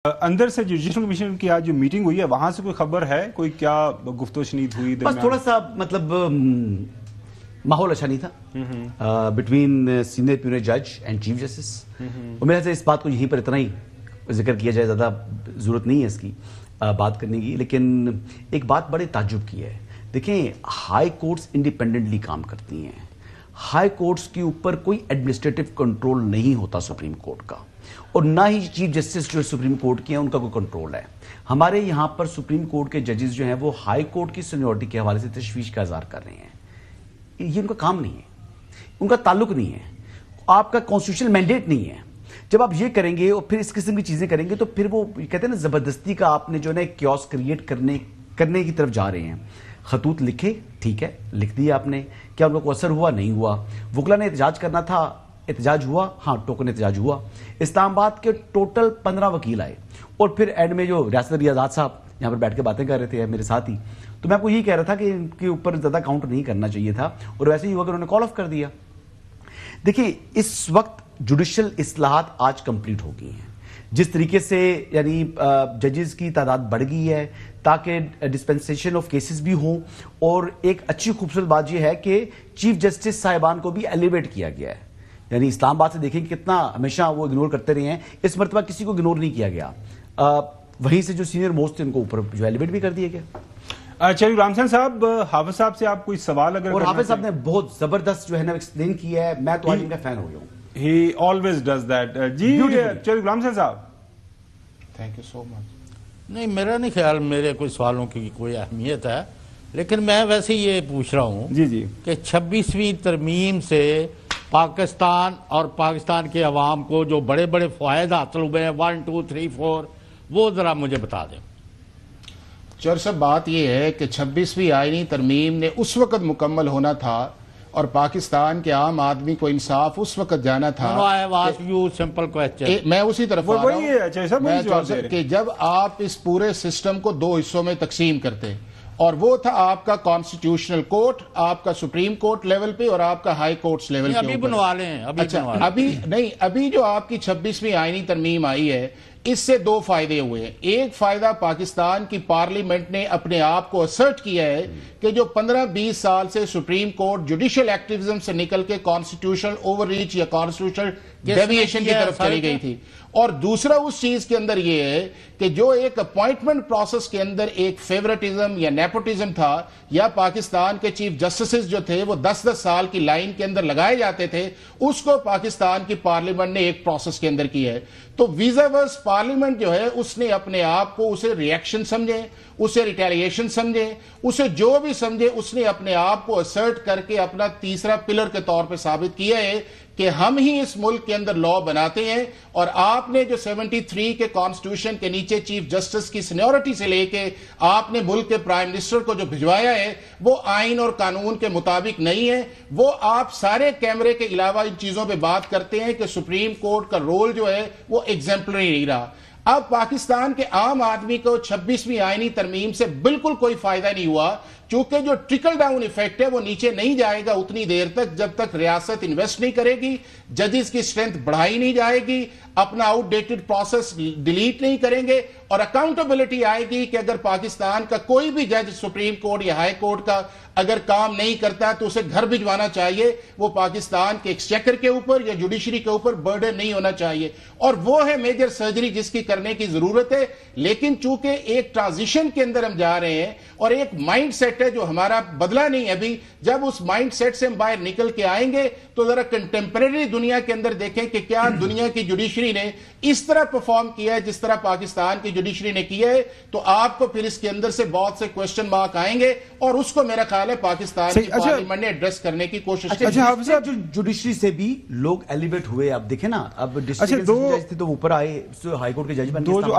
اندر سے judicial commission کی آج جو میٹنگ ہوئی ہے وہاں سے کوئی خبر ہے، کوئی کیا گفت و شنید ہوئی؟ بس تھوڑا سا مطلب ماحول اچھا نہیں تھا بٹوین سینئر پیونر جج اینڈ چیف جسٹس، اور میرے سے اس بات کو یہیں پر اتنا ہی ذکر کیا جائے، زیادہ ضرورت نہیں ہے اس کی بات کرنے کی. لیکن ایک بات بڑے تعجب کی ہے. دیکھیں، ہائی کورٹس انڈیپینڈنٹلی کام کرتی ہیں. ہائی کورٹس کے اوپر کوئی ایڈمنسٹریٹو کنٹرول نہیں ہوتا سپریم کورٹ کا، اور نہ ہی چیف جسٹس جو سپریم کورٹ کے ہیں ان کا کوئی کنٹرول ہے. ہمارے یہاں پر سپریم کورٹ کے ججز جو ہیں وہ ہائی کورٹ کی سینیورٹی کے حوالے سے تشویش کا اظہار کر رہے ہیں. یہ ان کا کام نہیں ہے، ان کا تعلق نہیں ہے، آپ کا کانسٹیٹیوشنل مینڈیٹ نہیں ہے. جب آپ یہ کریں گے اور پھر اس قسم کی چیزیں کریں گے تو پھر وہ کہتے ہیں نا زبردستی کا آپ نے جو ہے کیوس کریٹ کرنے کی طرف جا رہے ہیں. خطوط لکھے، ٹھیک ہے، لکھ دیا آپ نے، کیا ان کو اثر ہوا؟ نہیں ہوا. وکلا نے احتجاج کرنا تھا، احتجاج ہوا، ہاں ٹوکن احتجاج ہوا. اسلام آباد کے ٹوٹل 15 وکیل آئے، اور پھر اینڈ میں جو ریاست ابھی آزاد صاحب یہاں پر بیٹھ کے باتیں کر رہے تھے میرے ساتھ ہی، تو میں آپ کو یہی کہہ رہا تھا کہ ان کے اوپر زیادہ کاؤنٹ نہیں کرنا چاہیے تھا، اور ویسے ہی ہوا کہ انہوں نے کال آف کر دیا. دیکھیں، اس وقت جوڈیشل اصلاحات آج کمپلیٹ ہو گئی ہیں. جس طریقے سے یعنی ججز کی تعداد بڑھ گئی ہے تاکہ ڈسپینسیشن آف کیسز بھی ہوں، اور ایک اچھی خوبصورت بات یہ ہے کہ چیف جسٹس صاحبان کو بھی ایلیویٹ کیا گیا ہے. یعنی اسلام آباد سے دیکھیں کتنا ہمیشہ وہ اگنور کرتے رہے ہیں، اس مرتبہ کسی کو اگنور نہیں کیا گیا. وہیں سے جو سینئر موسٹ تھے ان کو اوپر جو ایلیویٹ بھی کر دیا گیا. چلیے رام سین صاحب، حافظ صاحب سے آپ کوئی سوال اگر، اور حافظ صاحب نے بہت زبردست جو ہے نا ایکسپلین کیا ہے، میں تو آج ان کا فین ہو گیا ہوں. He always does that. جی چلیے رام سین صاحب، تھینک یو سو مچ. نہیں، میرا نہیں خیال میرے کوئی سوالوں کی کوئی اہمیت ہے، لیکن میں ویسے یہ پوچھ رہا ہوں جی کہ 26ویں ترمیم سے پاکستان اور پاکستان کے عوام کو جو بڑے بڑے فوائد حاصل ہوئے ہیں 1 2 3 4 وہ ذرا مجھے بتا دیں. چور صاحب، بات یہ ہے کہ 26ویں آئینی ترمیم نے اس وقت مکمل ہونا تھا اور پاکستان کے عام آدمی کو انصاف اس وقت جانا تھا. میں اسی طرف آ رہا ہوں کہ جب آپ اس پورے سسٹم کو 2 حصوں میں تقسیم کرتے، اور وہ تھا آپ کا کانسٹیٹیوشنل کورٹ، آپ کا سپریم کورٹ لیول پہ، اور آپ کا ہائی کورٹس لیول پہ. ابھی بنوا لیں. اچھا، ابھی جو آپ کی 26ویں آئینی ترمیم آئی ہے، اس سے 2 فائدے ہوئے ہیں. ایک فائدہ پاکستان کی پارلیمنٹ نے اپنے آپ کو اسرٹ کیا ہے کہ جو 15-20 سال سے سپریم کورٹ جوڈیشل ایکٹیویزم سے نکل کے کانسٹیٹیوشنل اوور ریچ یا کانسٹیٹیوشنل ڈیویشن کی طرف چلی گئی تھی. اور دوسرا اس چیز کے اندر یہ ہے کہ جو ایک اپوائنٹمنٹ پروسیس کے اندر ایک فیورٹزم یا نیپوٹزم تھا، یا پاکستان کے چیف جسٹسز جو تھے وہ 10-10 سال کی لائن کے اندر لگائے جاتے تھے، اس کو پاکستان کی پارلیمنٹ نے ایک پروسیس کے اندر کیا ہے. تو ویزا ورس پارلیمنٹ جو ہے اس نے اپنے آپ کو اسے ریئیکشن سمجھے، اسے ریٹیلیشن سمجھے، اسے جو بھی سمجھے، اس نے اپنے آپ کو اسرٹ کر کے اپنا تیسرا پلر کے طور پہ ثابت کیا ہے کہ ہم ہی اس ملک کے اندر لا بناتے ہیں. اور آپ نے جو 73 کے کانسٹیٹیوشن کے نیچے چیف جسٹس کی سینیورٹی سے لے کے آپ نے ملک کے پرائم منسٹر کو جو بھجوایا ہے، وہ آئین اور قانون کے مطابق نہیں ہے. وہ آپ سارے کیمرے کے علاوہ ان چیزوں پہ بات کرتے ہیں کہ سپریم کورٹ کا رول جو ہے وہ ایگزمپلری نہیں رہا. اب پاکستان کے عام آدمی کو 26ویں آئینی ترمیم سے بالکل کوئی فائدہ نہیں ہوا، چونکہ جو ٹرکل ڈاؤن ایفیکٹ ہے وہ نیچے نہیں جائے گا اتنی دیر تک جب تک ریاست انویسٹ نہیں کرے گی، ججز کی اسٹرینتھ بڑھائی نہیں جائے گی، اپنا آؤٹ ڈیٹڈ پروسیس ڈیلیٹ نہیں کریں گے، اور اکاؤنٹیبلٹی آئے گی کہ اگر پاکستان کا کوئی بھی جج سپریم کورٹ یا ہائی کورٹ کا اگر کام نہیں کرتا تو اسے گھر بھجوانا چاہیے. وہ پاکستان کے ایکسچیکر کے اوپر یا جوڈیشری کے اوپر برڈن نہیں ہونا چاہیے، اور وہ ہے میجر سرجری جس کی کرنے کی ضرورت ہے. لیکن چونکہ ایک ٹرانزیشن کے اندر ہم جا رہے ہیں، اور ایک مائنڈ سیٹ ہے جو ہمارا بدلا نہیں ہے ابھی، جب اس مائنڈ سیٹ سے ہم باہر نکل کے آئیں گے تو ذرا کنٹمپریری دنیا کے اندر دیکھیں کہ کیا دنیا کی جوڈیشری نے اس طرح پرفارم کیا ہے جس طرح پاکستان کی جوڈیشری نے کیا ہے. تو آپ کو پھر اس کے اندر سے بہت سے کوسچن مارک آئیں گے، اور اس کو میرا خیال ہے پاکستان کی پارلیمنٹ نے ایڈریس کرنے کی کوشش کی. جو جوڈیشری سے بھی لوگ ایلیویٹ ہوئے، اب دیکھیں نا، اب ڈسٹرکٹ جج تھے تو اوپر آئے، ہائی کورٹ کے جج بن گئے.